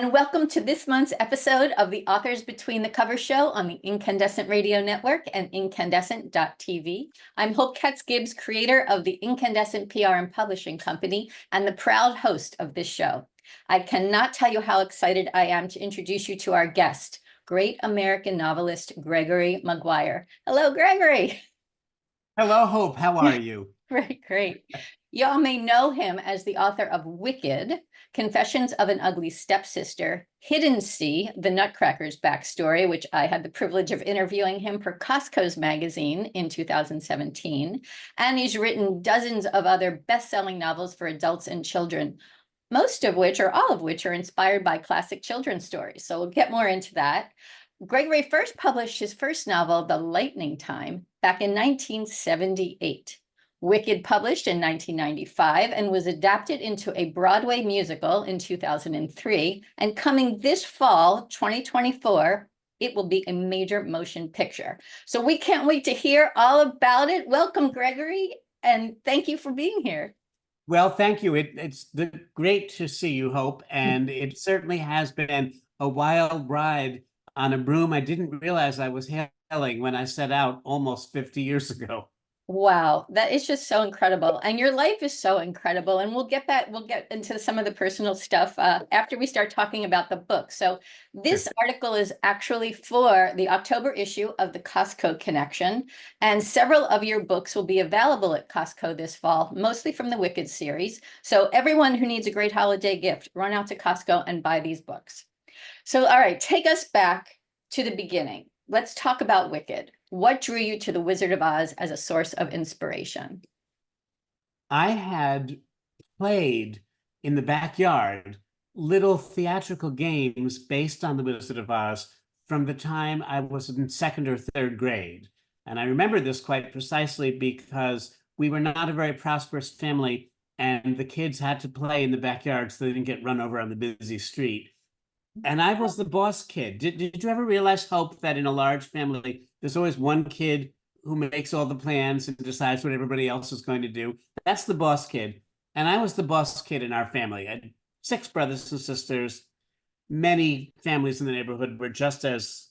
and welcome to this month's episode of the Authors Between the Covers show on the Incandescent Radio Network and incandescent.tv. I'm Hope Katz Gibbs, creator of the Incandescent PR and Publishing Company and the proud host of this show. I cannot tell you how excited I am to introduce you to our guest, great American novelist Gregory Maguire. Hello, Gregory. Hello, Hope. How are you? Great. Y'all may know him as the author of Wicked, Confessions of an Ugly Stepsister, Hidden Sea, the Nutcracker's backstory, which I had the privilege of interviewing him for Costco's magazine in 2017. And he's written dozens of other best-selling novels for adults and children, most of which, or all of which, are inspired by classic children's stories. So we'll get more into that. Gregory first published his first novel, The Lightning Time, back in 1978. Wicked published in 1995 and was adapted into a Broadway musical in 2003. And coming this fall, 2024, it will be a major motion picture. So we can't wait to hear all about it. Welcome, Gregory, and thank you for being here. Well, thank you. It's great to see you, Hope, and it certainly has been a wild ride on a broom I didn't realize I was hailing when I set out almost 50 years ago. Wow, that is just so incredible. And your life is so incredible. And we'll get into some of the personal stuff after we start talking about the book. So this article is actually for the October issue of the Costco Connection. And several of your books will be available at Costco this fall, mostly from the Wicked series. So everyone who needs a great holiday gift, run out to Costco and buy these books. So, all right, take us back to the beginning. Let's talk about Wicked. What drew you to The Wizard of Oz as a source of inspiration? I had played in the backyard little theatrical games based on The Wizard of Oz from the time I was in second or third grade. And I remember this quite precisely because we were not a very prosperous family and the kids had to play in the backyard so they didn't get run over on the busy street. And I was the boss kid. Did you ever realize, Hope, that in a large family, there's always one kid who makes all the plans and decides what everybody else is going to do? That's the boss kid. And I was the boss kid in our family. I had 6 brothers and sisters. Many families in the neighborhood were just as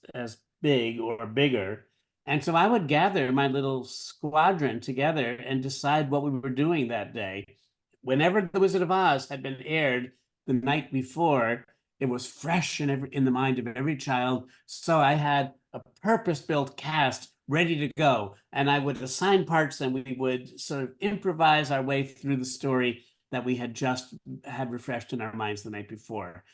big or bigger. And so I would gather my little squadron together and decide what we were doing that day. Whenever The Wizard of Oz had been aired the night before, it was fresh in the mind of every child. So I had a purpose-built cast ready to go. And I would assign parts and we would sort of improvise our way through the story that we had just had refreshed in our minds the night before.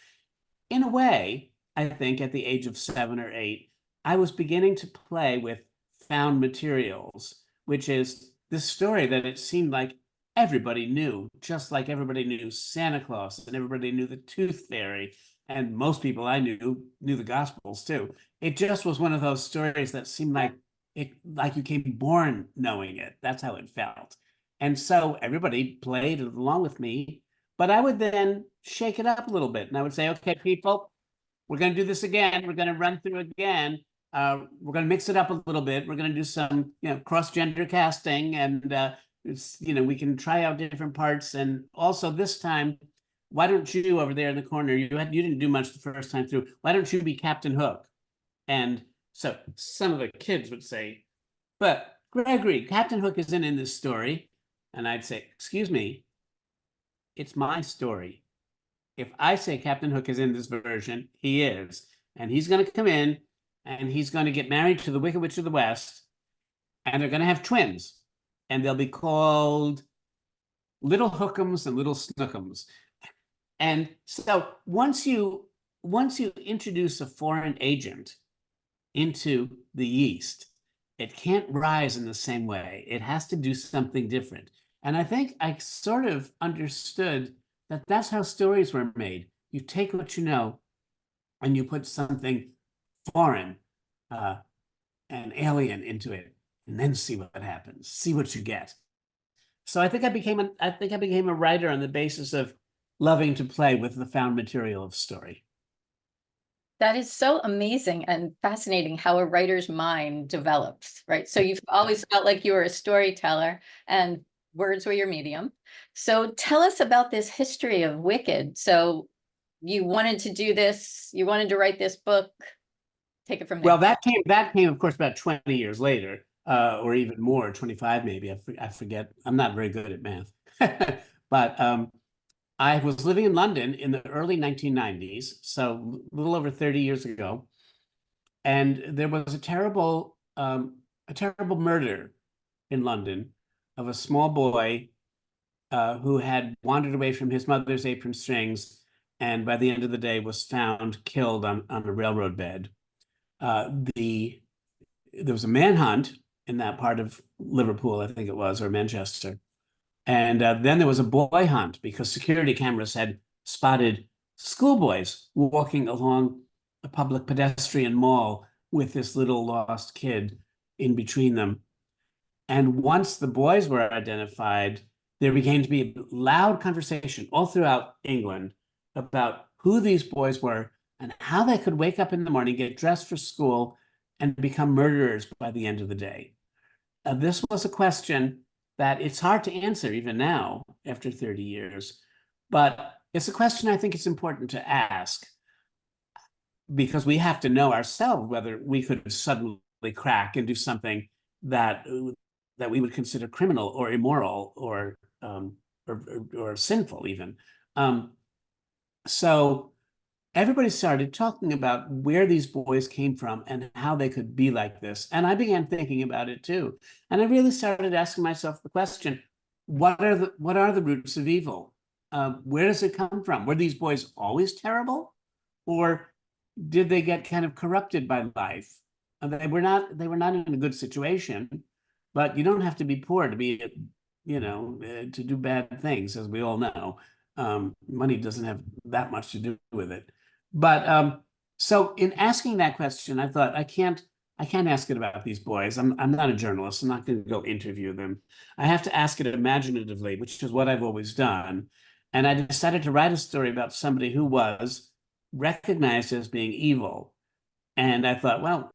In a way, I think at the age of 7 or 8, I was beginning to play with found materials, which is this story that it seemed like everybody knew, just like everybody knew Santa Claus and everybody knew the Tooth Fairy. And most people I knew the Gospels too. It just was one of those stories that seemed like you came born knowing it. That's how it felt. And so everybody played along with me, but I would then shake it up a little bit. And I would say, okay, people, we're going to do this again. We're going to run through again. We're going to mix it up a little bit. We're going to do some, cross-gender casting, and we can try out different parts. And also this time, why don't you over there in the corner, you didn't do much the first time through, why don't you be Captain Hook? And so some of the kids would say, but Gregory, Captain Hook isn't in this story. And I'd say, excuse me, it's my story. If I say Captain Hook is in this version, he is. And he's going to come in and he's going to get married to the Wicked Witch of the West. And they're going to have twins. And they'll be called Little Hookums and Little Snookums. And so once you introduce a foreign agent into the yeast, it can't rise in the same way. It has to do something different. And I think I sort of understood that that's how stories were made. You take what you know and you put something foreign and alien into it, and then see what happens, see what you get. So I think I became a writer on the basis of loving to play with the found material of story. That is so amazing and fascinating how a writer's mind develops, right? So you've always felt like you were a storyteller and words were your medium. So tell us about this history of Wicked. So you wanted to do this, you wanted to write this book? Take it from there. Well, that came, of course, about 20 years later, or even more, 25 maybe. I forget. I'm not very good at math. But I was living in London in the early 1990s, so a little over 30 years ago, and there was a terrible murder in London of a small boy who had wandered away from his mother's apron strings, and by the end of the day was found killed on a railroad bed. There was a manhunt in that part of Liverpool, I think it was, or Manchester. And then there was a boy hunt because security cameras had spotted schoolboys walking along a public pedestrian mall with this little lost kid in between them. And once the boys were identified, there began to be a loud conversation all throughout England about who these boys were and how they could wake up in the morning, get dressed for school, and become murderers by the end of the day. This was a question that it's hard to answer even now after 30 years, but it's a question I think it's important to ask because we have to know ourselves whether we could suddenly crack and do something that we would consider criminal or immoral or sinful even. So everybody started talking about where these boys came from and how they could be like this. And I began thinking about it too. And I really started asking myself the question, what are the roots of evil? Where does it come from? Were these boys always terrible? Or did they get kind of corrupted by life? They were not in a good situation, but you don't have to be poor to be, to do bad things, as we all know. Money doesn't have that much to do with it. But so in asking that question, I thought I can't ask it about these boys. I'm not a journalist. I'm not going to go interview them. I have to ask it imaginatively, which is what I've always done. And I decided to write a story about somebody who was recognized as being evil. And I thought, well,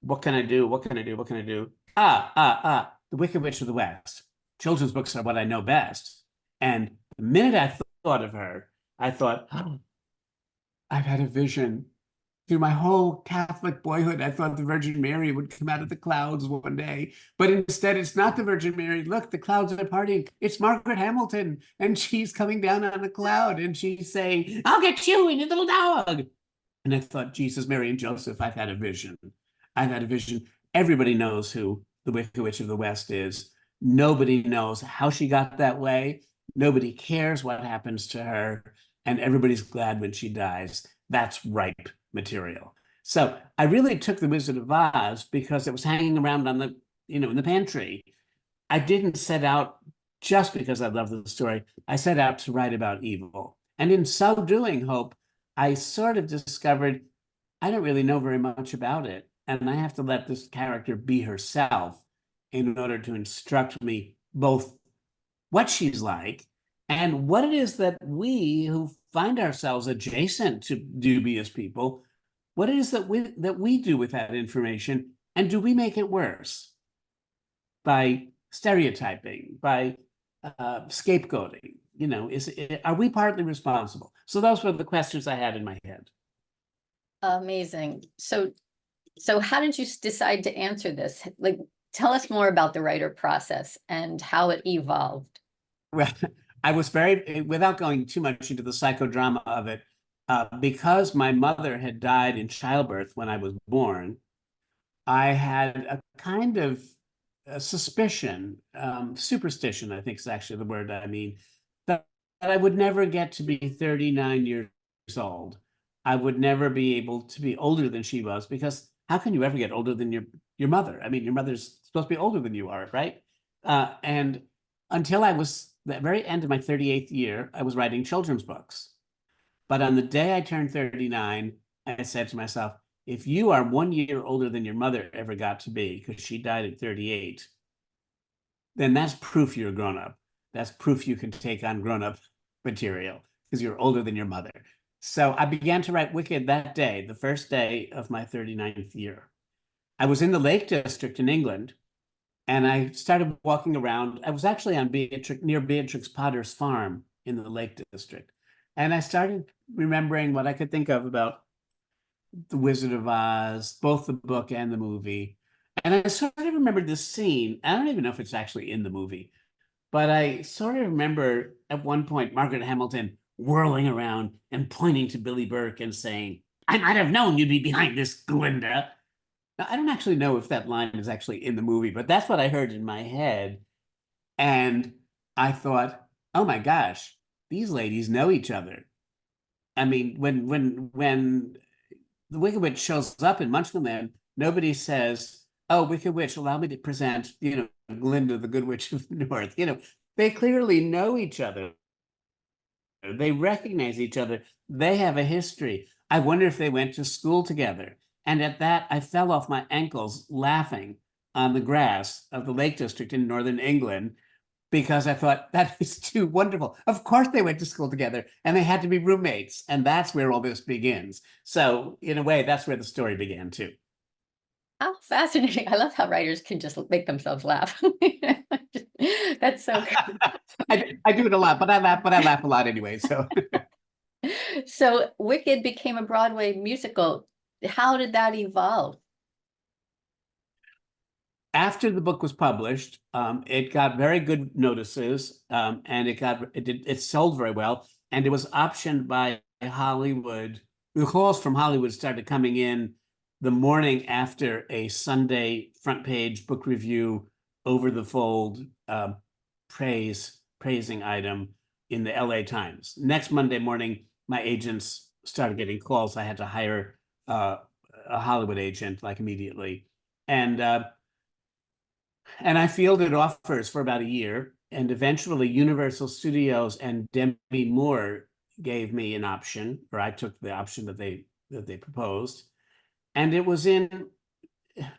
what can I do? What can I do? What can I do? The Wicked Witch of the West. Children's books are what I know best. And the minute I thought of her, I thought, oh, I've had a vision. Through my whole Catholic boyhood, I thought the Virgin Mary would come out of the clouds one day. But instead, it's not the Virgin Mary. Look, the clouds are parting. It's Margaret Hamilton. And she's coming down on a cloud. And she's saying, I'll get you and your little dog. And I thought, Jesus, Mary, and Joseph, I've had a vision. I've had a vision. Everybody knows who the Wicked Witch of the West is. Nobody knows how she got that way. Nobody cares what happens to her. And everybody's glad when she dies. That's ripe material. So I really took The Wizard of Oz because it was hanging around on the, in the pantry. I didn't set out just because I love the story. I set out to write about evil. And in so doing, Hope, I sort of discovered I don't really know very much about it. And I have to let this character be herself in order to instruct me both what she's like and what it is that we who find ourselves adjacent to dubious people, what it is that we do with that information, and do we make it worse by stereotyping, by scapegoating? Are we partly responsible? So those were the questions I had in my head. Amazing. So how did you decide to answer this? Like, tell us more about the writer process and how it evolved. Well, I was without going too much into the psychodrama of it, because my mother had died in childbirth when I was born, I had a kind of suspicion, superstition, I think is actually the word I mean, that I would never get to be 39 years old. I would never be able to be older than she was, because how can you ever get older than your mother? I mean, your mother's supposed to be older than you are, right? And until I was the very end of my 38th year, I was writing children's books. But on the day I turned 39, I said to myself, if you are 1 year older than your mother ever got to be, because she died at 38, then that's proof you're a grown-up. That's proof you can take on grown-up material, because you're older than your mother. So I began to write Wicked that day, the first day of my 39th year. I was in the Lake District in England, and I started walking around. I was actually on near Beatrix Potter's farm in the Lake District. And I started remembering what I could think of about The Wizard of Oz, both the book and the movie. And I sort of remembered this scene. I don't even know if it's actually in the movie, but I sort of remember at one point Margaret Hamilton whirling around and pointing to Billy Burke and saying, "I might have known you'd be behind this, Glinda." Now, I don't actually know if that line is actually in the movie, but that's what I heard in my head. And I thought, oh my gosh, these ladies know each other. I mean, when the Wicked Witch shows up in Munchkinland, nobody says, "Oh, Wicked Witch, allow me to present, Glinda, the Good Witch of the North." They clearly know each other. They recognize each other. They have a history. I wonder if they went to school together. And at that, I fell off my ankles laughing on the grass of the Lake District in northern England because I thought that is too wonderful. Of course they went to school together and they had to be roommates. And that's where all this begins. So in a way, that's where the story began too. How fascinating. I love how writers can just make themselves laugh. That's so good. I do it a lot, but I laugh a lot anyway. So Wicked became a Broadway musical. How did that evolve? After the book was published, it got very good notices, and it sold very well, and it was optioned by Hollywood. The calls from Hollywood started coming in the morning after a Sunday front page book review over the fold praising item in the LA Times. Next Monday morning, my agents started getting calls. I had to hire a Hollywood agent like immediately, and I fielded offers for about a year, and eventually Universal Studios and Demi Moore gave me an option, or I took the option that they proposed, and it was in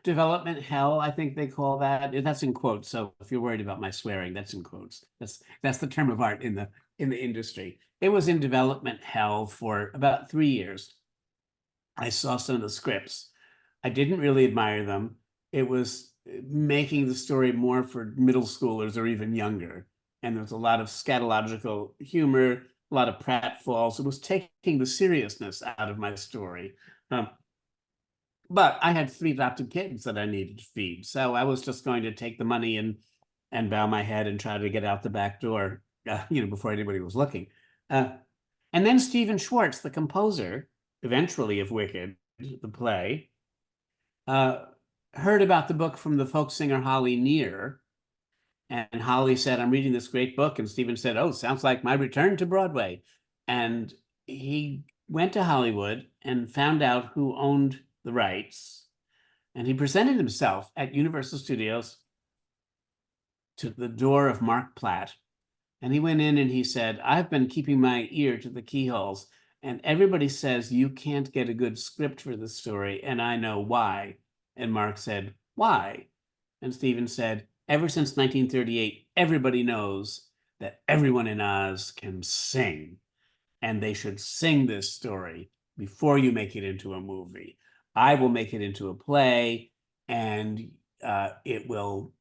development hell, I think they call that. That's in quotes. So if you're worried about my swearing, that's in quotes. That's the term of art in the industry. It was in development hell for about 3 years. I saw some of the scripts. I didn't really admire them. It was making the story more for middle schoolers or even younger. And there was a lot of scatological humor, a lot of pratfalls. It was taking the seriousness out of my story. But I had 3 adopted kids that I needed to feed. So I was just going to take the money and bow my head and try to get out the back door, before anybody was looking. And then Stephen Schwartz, the composer, eventually of Wicked, the play, heard about the book from the folk singer Holly Near. And Holly said, "I'm reading this great book." And Stephen said, "Oh, sounds like my return to Broadway." And he went to Hollywood and found out who owned the rights. And he presented himself at Universal Studios to the door of Mark Platt. And he went in and he said, "I've been keeping my ear to the keyholes, and everybody says you can't get a good script for this story, and I know why." And Mark said, "Why?" And Stephen said, "Ever since 1938, everybody knows that everyone in Oz can sing, and they should sing this story before you make it into a movie. I will make it into a play, and it will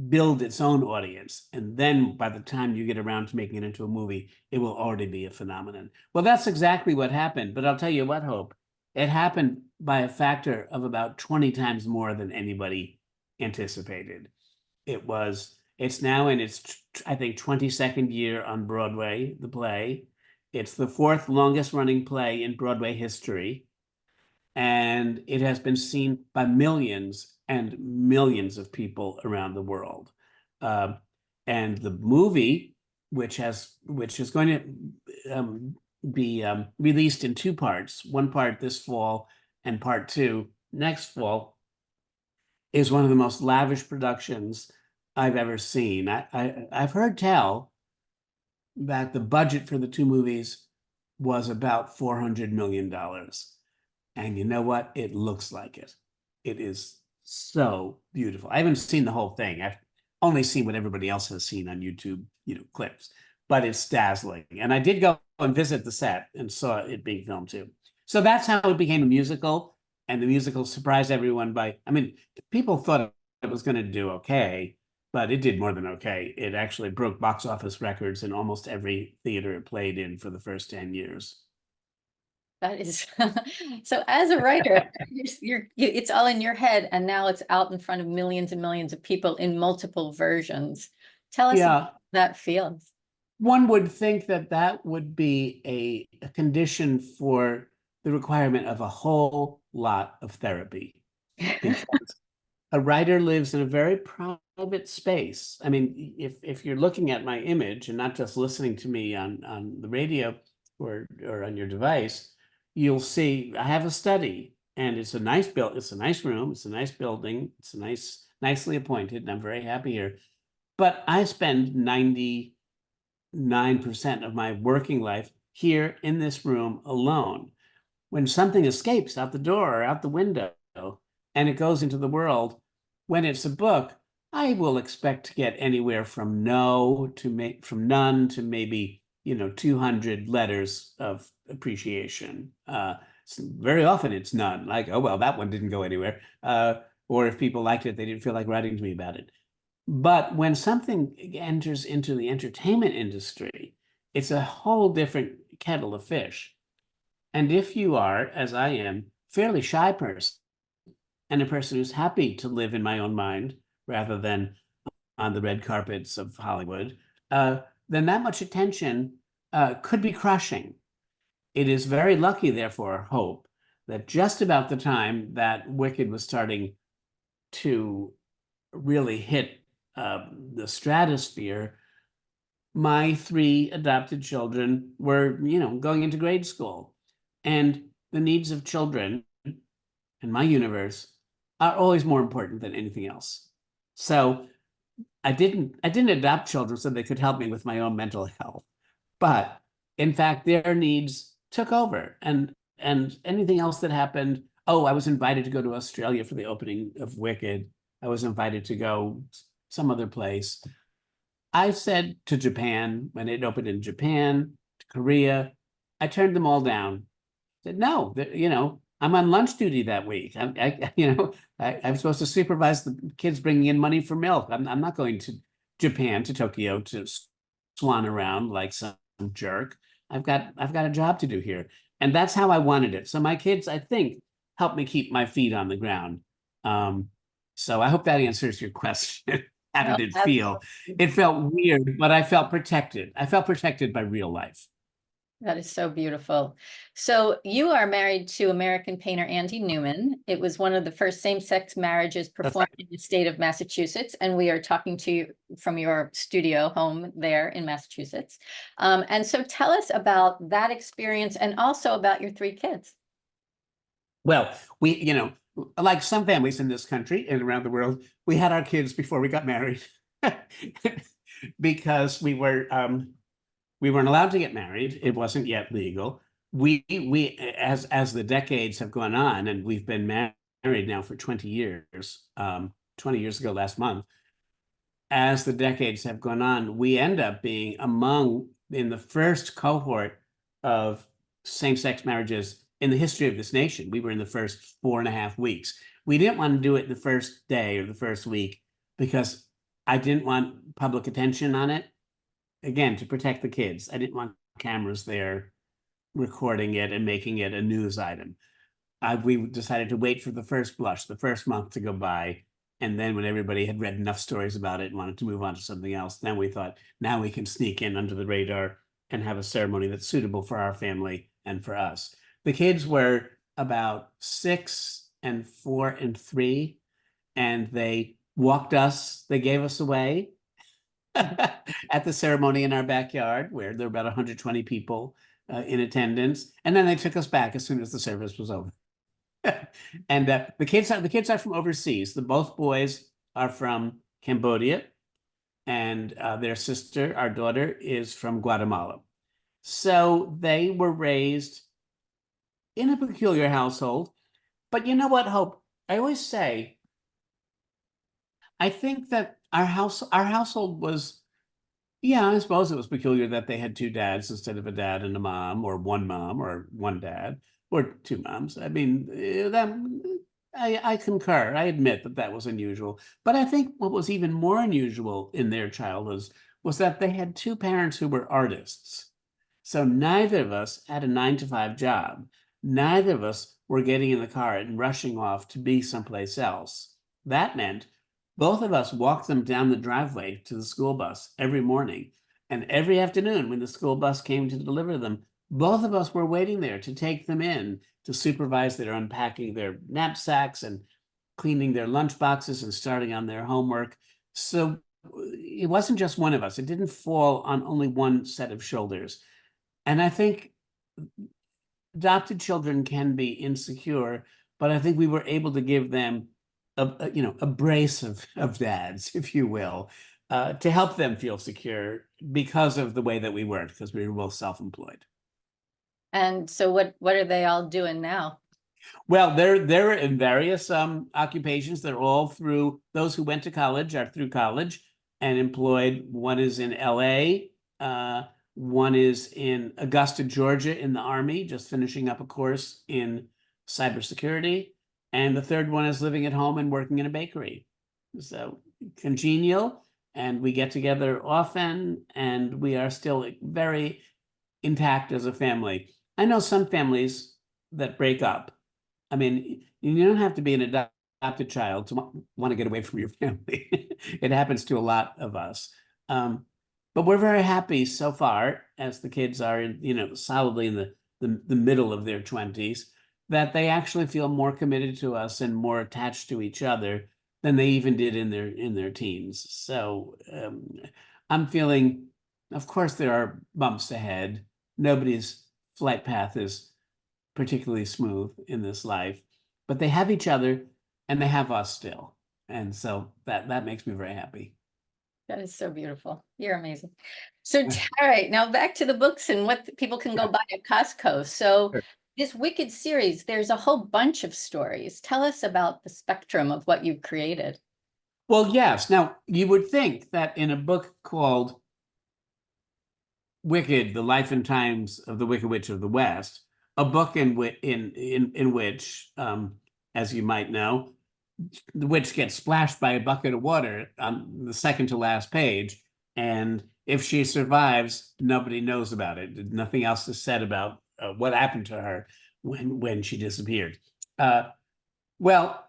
build its own audience. And then by the time you get around to making it into a movie, it will already be a phenomenon." Well, that's exactly what happened. But I'll tell you what, Hope, it happened by a factor of about 20 times more than anybody anticipated. It's now in its, I think, 22nd year on Broadway, the play. It's the 4th longest running play in Broadway history. And it has been seen by millions and millions of people around the world. And the movie, which is going to be released in 2 parts, one part this fall and part 2 next fall, is one of the most lavish productions I've ever seen. I've heard tell that the budget for the 2 movies was about $400 million. And you know what? It looks like it. It is so beautiful. I haven't seen the whole thing. I've only seen what everybody else has seen on YouTube, clips, but it's dazzling. And I did go and visit the set and saw it being filmed too. So that's how it became a musical. And the musical surprised everyone people thought it was going to do okay, but it did more than okay. It actually broke box office records in almost every theater it played in for the first 10 years. That is so. As a writer, it's all in your head, and now it's out in front of millions and millions of people in multiple versions. Tell us Yeah, how that feels. one would think that that would be a condition for the requirement of a whole lot of therapy, because a writer lives in a very private space. I mean, if you're looking at my image and not just listening to me on the radio or on your device, you'll see I have a study, and it's a nice build, it's a nice room, it's a nice building, it's a nicely appointed, and I'm very happy here. But I spend 99% of my working life here in this room alone. When something escapes out the door or out the window and it goes into the world, when it's a book, I will expect to get anywhere from from none to maybe 200 letters of appreciation. Very often it's none, like, oh well, that one didn't go anywhere, or if people liked it, they didn't feel like writing to me about it. But when something enters into the entertainment industry, it's a whole different kettle of fish. And if you are, as I am, fairly shy person, and a person who's happy to live in my own mind rather than on the red carpets of Hollywood, then that much attention could be crushing. It is very lucky, therefore, Hope, that just about the time that Wicked was starting to really hit the stratosphere, my 3 adopted children were, going into grade school. And the needs of children in my universe are always more important than anything else. So I didn't adopt children so they could help me with my own mental health. But in fact, their needs took over. And anything else that happened, oh, I was invited to go to Australia for the opening of Wicked. I was invited to go some other place. I said to Japan, when it opened in Japan, to Korea, I turned them all down. Said, no, I'm on lunch duty that week. I'm supposed to supervise the kids bringing in money for milk. I'm not going to Japan, to Tokyo, to swan around like some jerk. I've got a job to do here. And that's how I wanted it. So my kids, I think, helped me keep my feet on the ground. So I hope that answers your question. How did it feel? It felt weird, but I felt protected. I felt protected by real life. That is so beautiful. So you are married to American painter Andy Newman. It was one of the first same-sex marriages performed in the state of Massachusetts, and we are talking to you from your studio home there in Massachusetts. And so tell us about that experience and also about your 3 kids. Well, we, like some families in this country and around the world, we had our kids before we got married because we weren't allowed to get married. It wasn't yet legal. We as the decades have gone on, and we've been married now for 20 years, 20 years ago last month. As the decades have gone on, we end up being in the first cohort of same-sex marriages in the history of this nation. We were in the first 4.5 weeks. We didn't want to do it the first day or the first week because I didn't want public attention on it. Again, to protect the kids. I didn't want cameras there recording it and making it a news item. We decided to wait for the first blush, the first month to go by. And then when everybody had read enough stories about it and wanted to move on to something else, then we thought, now we can sneak in under the radar and have a ceremony that's suitable for our family and for us. The kids were about 6 and 4 and 3, and they gave us away at the ceremony in our backyard, where there were about 120 people in attendance, and then they took us back as soon as the service was over. And the kids are from overseas. Both boys are from Cambodia, and their sister, our daughter, is from Guatemala. So they were raised in a peculiar household. But you know what, Hope? I always say, I think that our household was, yeah, I suppose it was peculiar that they had 2 dads instead of a dad and a mom, or one mom or one dad, or 2 moms. I mean, I concur. I admit that that was unusual. But I think what was even more unusual in their childhoods was that they had two parents who were artists. So neither of us had a 9 to 5 job. Neither of us were getting in the car and rushing off to be someplace else. That meant both of us walked them down the driveway to the school bus every morning. And every afternoon, when the school bus came to deliver them, both of us were waiting there to take them in, to supervise their unpacking their knapsacks and cleaning their lunch boxes and starting on their homework. So it wasn't just one of us. It didn't fall on only one set of shoulders. And I think adopted children can be insecure, but I think we were able to give them a brace of dads, if you will, to help them feel secure because of the way that we worked, because we were both self-employed. And so what are they all doing now? Well, they're in various occupations. They're all through, those who went to college are through college and employed. One is in LA, one is in Augusta, Georgia in the Army, just finishing up a course in cybersecurity. And the third one is living at home and working in a bakery. So congenial, and we get together often, and we are still very intact as a family. I know some families that break up. I mean, you don't have to be an adopted child to want to get away from your family. It happens to a lot of us. But we're very happy so far, as the kids are, solidly in the middle of their 20s, that they actually feel more committed to us and more attached to each other than they even did in their teens. So I'm feeling, of course, there are bumps ahead. Nobody's flight path is particularly smooth in this life, but they have each other and they have us still. And so that makes me very happy. That is so beautiful. You're amazing. So, all right, now back to the books and what people can go buy at Costco. So Sure. this Wicked series, there's a whole bunch of stories. Tell us about the spectrum of what you've created. Well, yes. Now, you would think that in a book called Wicked: The Life and Times of the Wicked Witch of the West, a book in which, as you might know, the witch gets splashed by a bucket of water on the second to last page, and if she survives, nobody knows about it. Nothing else is said about what happened to her when she disappeared. Well,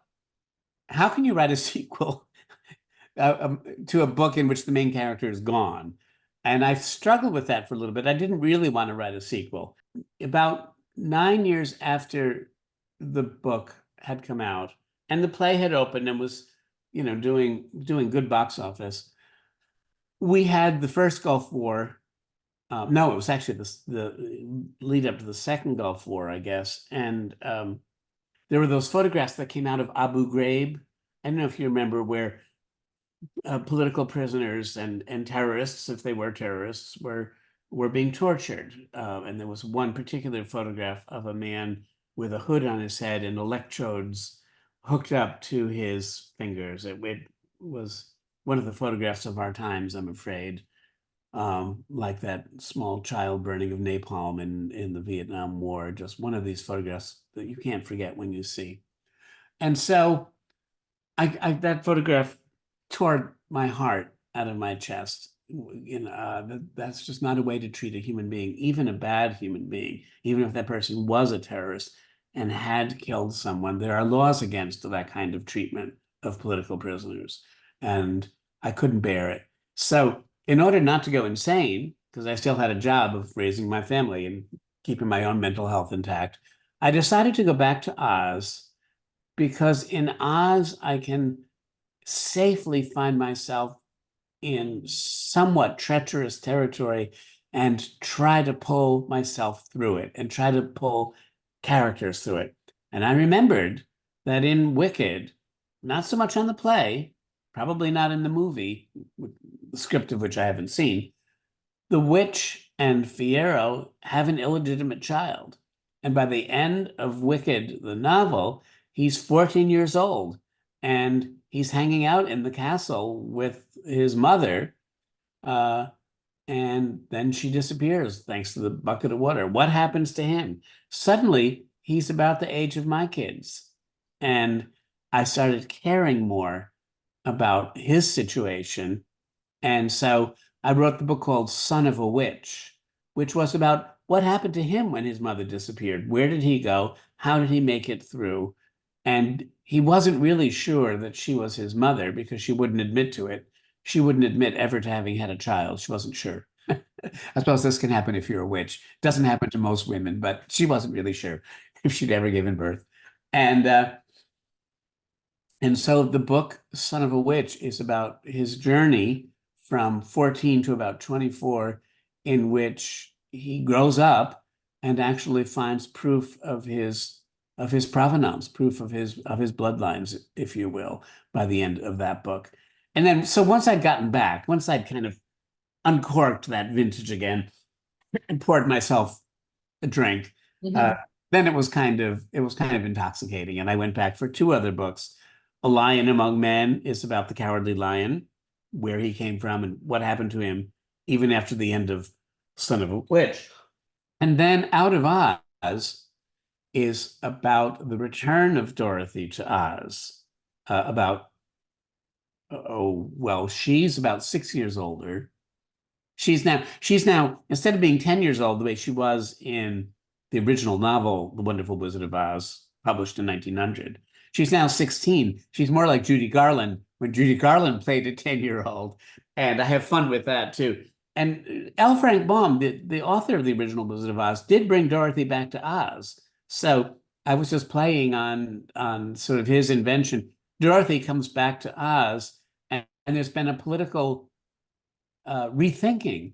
how can you write a sequel to a book in which the main character is gone? And I struggled with that for a little bit. I didn't really want to write a sequel. About 9 years after the book had come out and the play had opened and was, doing good box office, we had the first Gulf War. No, it was actually the lead up to the second Gulf War, I guess. And there were those photographs that came out of Abu Ghraib. I don't know if you remember, where political prisoners and terrorists, if they were terrorists, were being tortured. And there was one particular photograph of a man with a hood on his head and electrodes hooked up to his fingers. It was one of the photographs of our times, I'm afraid. Like that small child burning of napalm in the Vietnam War, just one of these photographs that you can't forget when you see. And so that photograph tore my heart out of my chest. That's just not a way to treat a human being, even a bad human being, even if that person was a terrorist and had killed someone. There are laws against that kind of treatment of political prisoners, and I couldn't bear it. So in order not to go insane, because I still had a job of raising my family and keeping my own mental health intact, I decided to go back to Oz, because in Oz, I can safely find myself in somewhat treacherous territory and try to pull myself through it and try to pull characters through it. And I remembered that in Wicked, not so much on the play, probably not in the movie, the script of which I haven't seen, the witch and Fiyero have an illegitimate child. And by the end of Wicked, the novel, he's 14 years old and he's hanging out in the castle with his mother. And then she disappears thanks to the bucket of water. What happens to him? Suddenly, he's about the age of my kids. And I started caring more about his situation. And so I wrote the book called Son of a Witch, which was about what happened to him when his mother disappeared. Where did he go? How did he make it through? And he wasn't really sure that she was his mother because she wouldn't admit to it. She wouldn't admit ever to having had a child. She wasn't sure. I suppose this can happen if you're a witch. It doesn't happen to most women, but she wasn't really sure if she'd ever given birth. And so the book, Son of a Witch, is about his journey from 14 to about 24, in which he grows up and actually finds proof of his provenance, proof of his bloodlines, if you will, by the end of that book. And then, so once I'd gotten back, once I'd kind of uncorked that vintage again and poured myself a drink, then it was kind of intoxicating. And I went back for two other books. A Lion Among Men is about the Cowardly Lion, where he came from and what happened to him even after the end of Son of a Witch. And then Out of Oz is about the return of Dorothy to Oz. She's about 6 years older. She's now, instead of being 10 years old, the way she was in the original novel, The Wonderful Wizard of Oz, published in 1900, she's now 16. She's more like Judy Garland when Judy Garland played a 10-year-old. And I have fun with that too. And L. Frank Baum, the author of the original Wizard of Oz, did bring Dorothy back to Oz. So I was just playing on sort of his invention. Dorothy comes back to Oz, and there's been a political rethinking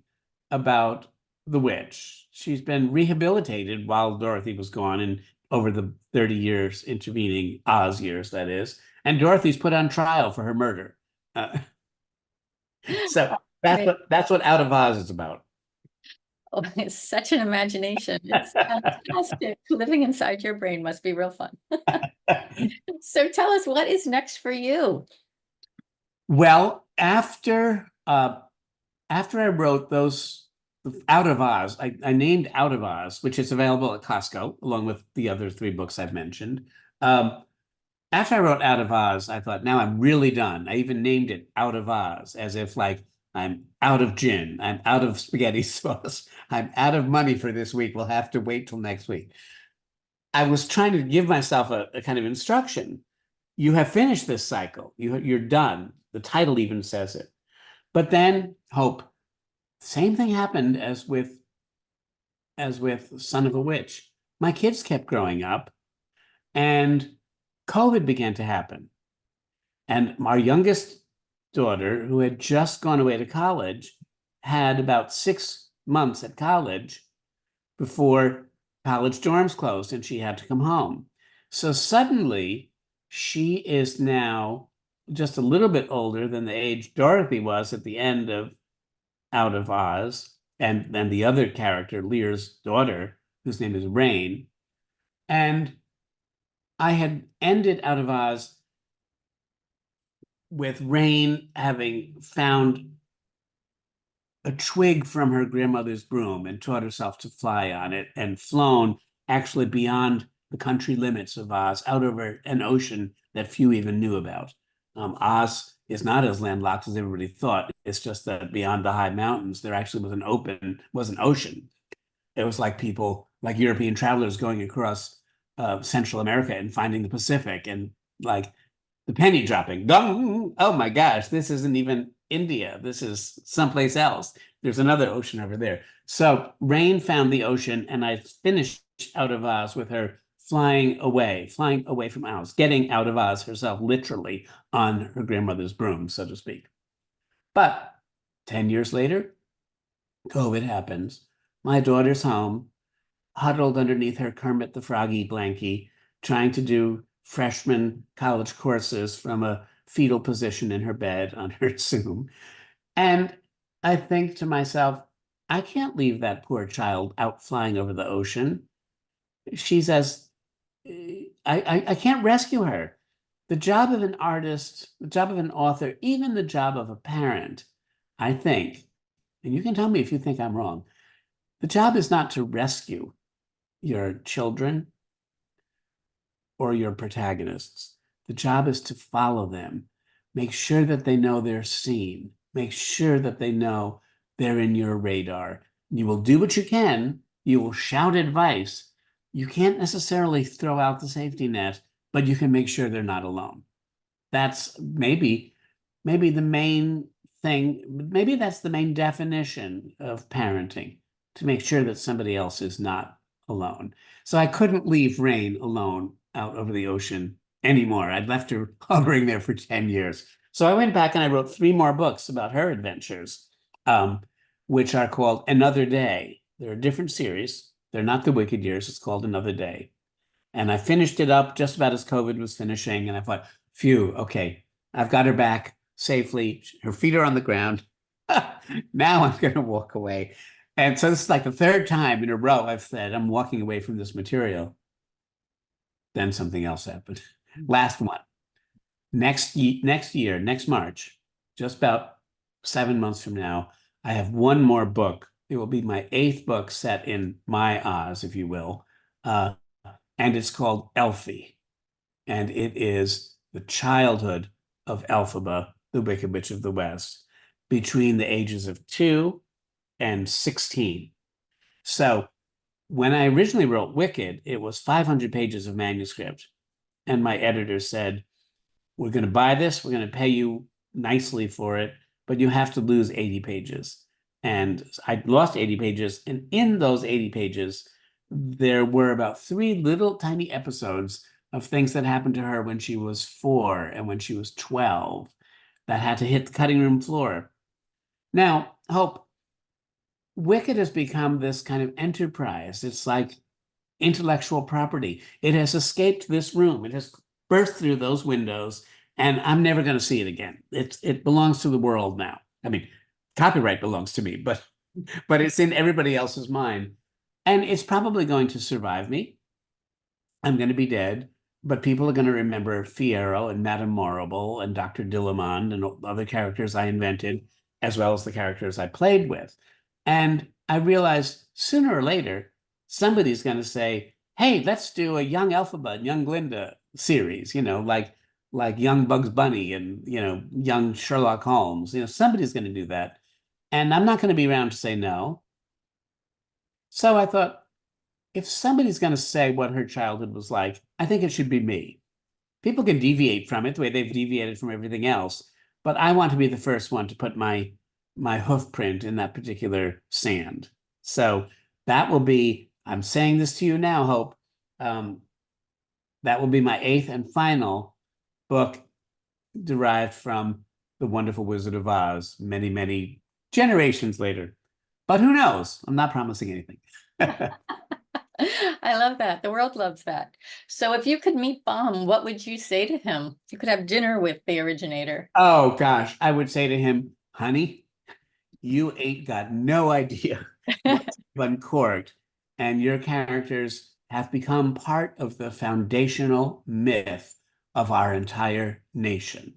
about the witch. She's been rehabilitated while Dorothy was gone, and over the 30 years intervening, Oz years, that is. And Dorothy's put on trial for her murder. So that's what Out of Oz is about. Oh, it's such an imagination. It's fantastic. Living inside your brain must be real fun. So tell us, what is next for you? Well, after I wrote those Out of Oz, I named Out of Oz, which is available at Costco, along with the other three books I've mentioned. After I wrote Out of Oz, I thought, now I'm really done. I even named it Out of Oz, as if like I'm out of gin, I'm out of spaghetti sauce, I'm out of money for this week. We'll have to wait till next week. I was trying to give myself a kind of instruction. You have finished this cycle. You're done. The title even says it. But then, Hope, same thing happened as with Son of a Witch. My kids kept growing up, and COVID began to happen. And our youngest daughter, who had just gone away to college, had about 6 months at college before college dorms closed and she had to come home. So suddenly she is now just a little bit older than the age Dorothy was at the end of Out of Oz, and then the other character, Lear's daughter, whose name is Rain. And I had ended Out of Oz with Rain having found a twig from her grandmother's broom and taught herself to fly on it, and flown actually beyond the country limits of Oz, out over an ocean that few even knew about. Oz is not as landlocked as everybody thought. It's just that beyond the high mountains, there actually was an ocean. It was like European travelers going across Central America and finding the Pacific, and like the penny dropping. Oh my gosh, this isn't even India. This is someplace else. There's another ocean over there. So Rain found the ocean, and I finished Out of Oz with her flying away from Oz, getting out of Oz herself, literally on her grandmother's broom, so to speak. But 10 years later, COVID happens. My daughter's home, huddled underneath her Kermit the Froggy blankie, trying to do freshman college courses from a fetal position in her bed on her Zoom. And I think to myself, I can't leave that poor child out flying over the ocean. I can't rescue her. The job of an artist, the job of an author, even the job of a parent, I think, and you can tell me if you think I'm wrong, the job is not to rescue your children. or your protagonists. The job is to follow them. Make sure that they know they're seen. Make sure that they know they're in your radar. You will do what you can. You will shout advice. You can't necessarily throw out the safety net, but you can make sure they're not alone. That's maybe the main thing. Maybe that's the main definition of parenting, to make sure that somebody else is not alone. So I couldn't leave Rain alone out over the ocean anymore. I'd left her hovering there for 10 years. So I went back and I wrote 3 more books about her adventures, which are called Another Day. They're a different series. They're not the Wicked Years. It's called Another Day. And I finished it up just about as COVID was finishing. And I thought, phew, okay, I've got her back safely. Her feet are on the ground. Now I'm going to walk away. And so this is like the 3rd time in a row I've said, I'm walking away from this material. Then something else happened. Last one. Next year, next March, just about 7 months from now, I have one more book. It will be my 8th book set in my Oz, if you will. And it's called Elphie. And it is the childhood of Elphaba, the Wicked Witch of the West, between the ages of 2 and 16. So when I originally wrote Wicked, it was 500 pages of manuscript. And my editor said, we're going to buy this. We're going to pay you nicely for it, but you have to lose 80 pages. And I lost 80 pages. And in those 80 pages, there were about 3 little tiny episodes of things that happened to her when she was 4 and when she was 12 that had to hit the cutting room floor. Now, Hope, Wicked has become this kind of enterprise. It's like intellectual property. It has escaped this room. It has burst through those windows, and I'm never going to see it again. It belongs to the world now. I mean, copyright belongs to me, but it's in everybody else's mind. And it's probably going to survive me. I'm going to be dead, but people are going to remember Fiyero and Madame Morrible and Dr. Dillamond and other characters I invented, as well as the characters I played with. And I realized sooner or later, somebody's going to say, hey, let's do a young Elphaba and young Glinda series, like young Bugs Bunny and, young Sherlock Holmes. Somebody's going to do that. And I'm not going to be around to say no. So I thought, if somebody's going to say what her childhood was like, I think it should be me. People can deviate from it the way they've deviated from everything else, but I want to be the first one to put my hoof print in that particular sand. So that will be, I'm saying this to you now, Hope, that will be my 8th and final book derived from The Wonderful Wizard of Oz many, many generations later. But who knows? I'm not promising anything. I love that. The world loves that. So if you could meet Baum, what would you say to him? You could have dinner with the originator. Oh, gosh. I would say to him, honey, you ain't got no idea what's uncorked. And your characters have become part of the foundational myth of our entire nation.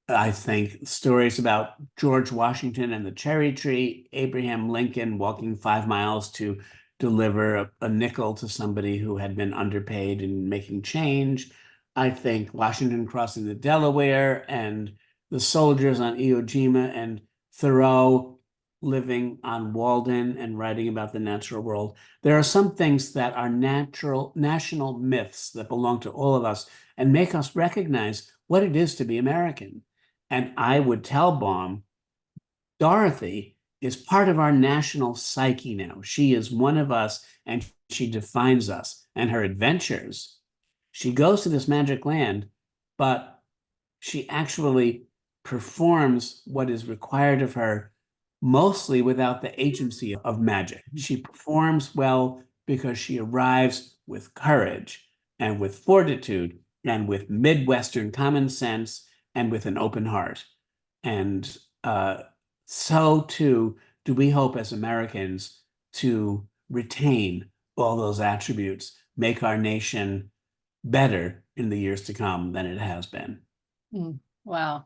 I think stories about George Washington and the cherry tree, Abraham Lincoln walking 5 miles to deliver a nickel to somebody who had been underpaid and making change. I think Washington crossing the Delaware and the soldiers on Iwo Jima and Thoreau living on Walden and writing about the natural world. There are some things that are national myths that belong to all of us and make us recognize what it is to be American. And I would tell Baum, Dorothy is part of our national psyche now. She is one of us and she defines us. And her adventures, she goes to this magic land, but she actually performs what is required of her mostly without the agency of magic. She performs well because she arrives with courage and with fortitude and with Midwestern common sense and with an open heart. And so too do we hope as Americans to retain all those attributes, make our nation better in the years to come than it has been. Wow.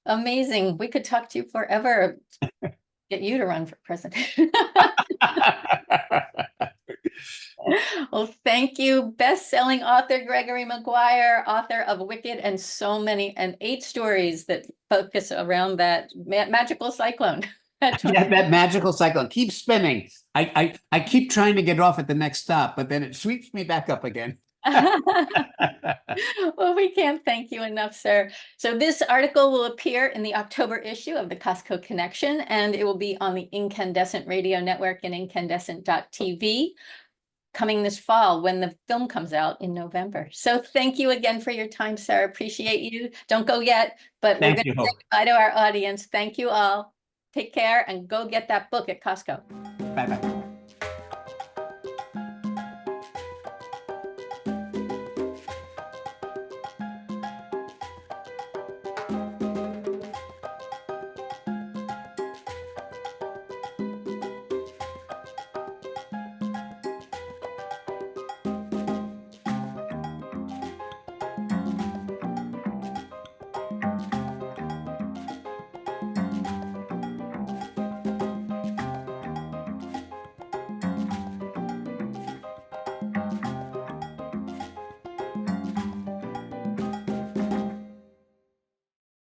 Amazing. We could talk to you forever. Get you to run for president. Well, thank you, best-selling author Gregory Maguire, author of Wicked and so many, and 8 stories that focus around that magical cyclone. Yeah, that magical cyclone keeps spinning. I keep trying to get off at the next stop, but then it sweeps me back up again. Well, we can't thank you enough, sir. So this article will appear in the October issue of the Costco Connection, and it will be on the Incandescent Radio Network and incandescent.tv coming this fall when the film comes out in November. So thank you again for your time, sir. Appreciate you. Don't go yet, but we're going to say goodbye to our audience. Thank you all. Take care and go get that book at Costco. Bye-bye.